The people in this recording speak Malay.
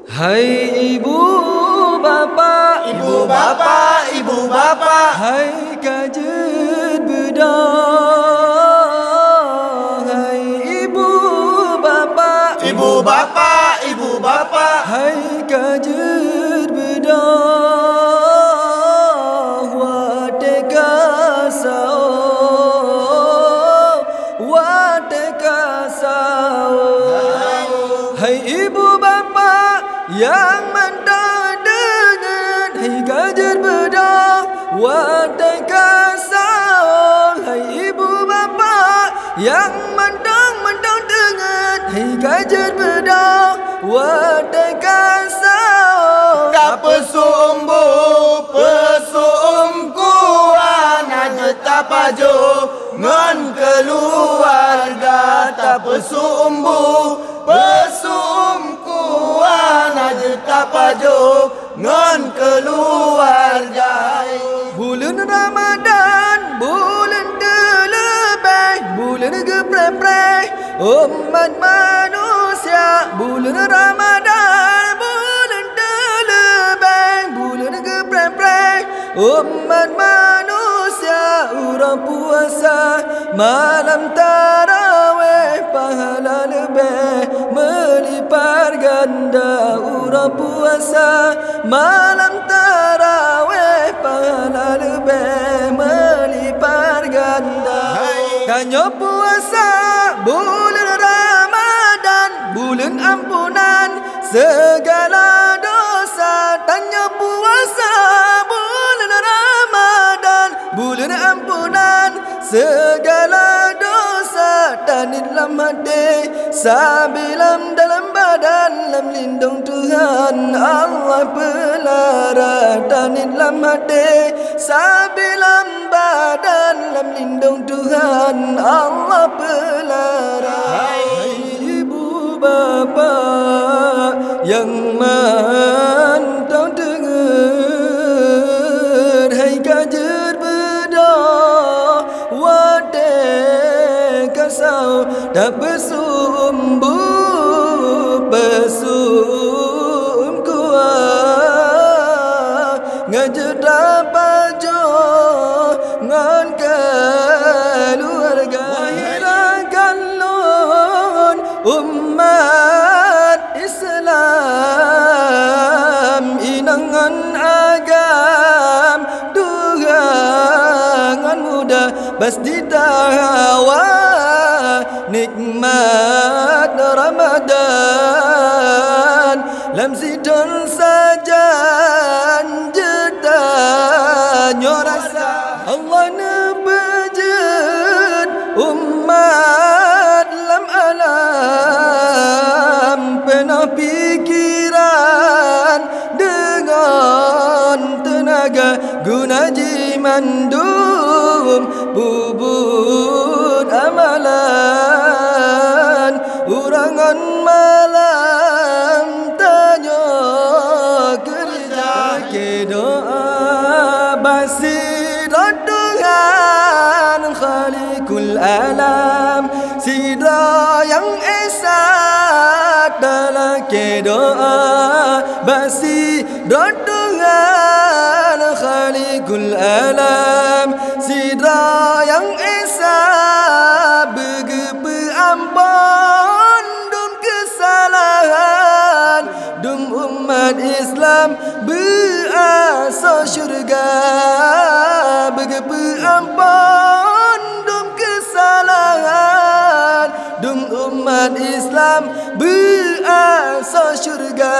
Hai ibu bapa, ibu bapa, ibu bapa. hai kajet bedah. Hai ibu bapa, ibu bapa, ibu bapa. hai kajet bedah. Wateka sao, wateka sao. Hai ibu bapa yang mentang dengan hai kajet bedah. Wateka sao. Hai ibu bapa yang mentang dengan hai kajet bedah. Wateka sao. Tak pesumbu, pesumkuan aja tak pajo ngan keluarga. Tak pesumbu, pesumkuan aja tak pajo ngan keluarga. Bulan Ramadan, bulan terlebih, bulan gepreh-preh umat manusia. Bulan Ramadan, bulan terlebih, bulan gepreh-preh umat manusia. Orang puasa malam tarawih, pahala lebih melipat ganda. Orang puasa malam tarawih, pahala lebih melipat ganda. Tanya puasa bulan Ramadan, bulan ampunan segala dosa. Tanya puasa bulan Ramadan, bulan ampunan segala dosa. Tanit dalam hati, sabilam dalam badan, lam lindung Tuhan Allah pelara. Tanit dalam hati, sabilam badan, lam lindung Tuhan Allah pelara. Hai ibu bapa yang mantau dengar, hai kajet bedah. Wadai kasau tak bersumbu, besum kuat ngajet dapat jo ngan keluarga. Wahirakan lon umat Islam, inangan agam dugangan muda bas ditahawa nikmat Ramadan. Lam sidon sajan jedanya rasa Allah nebejed umat lam alam. Penuh pikiran dengan tenaga guna jimandum bubut amalan. Urangan malam tanya kerja ke doa basirat Tuhan Khalikul Alam. Sidra yang esat dalam ke doa basirat Tuhan Khalikul Alam. Sidra yang esat begepe ampun dum kesalahan, dum umat Islam berasa syurga. Begepe ampun dum kesalahan, dum umat Islam berasa syurga.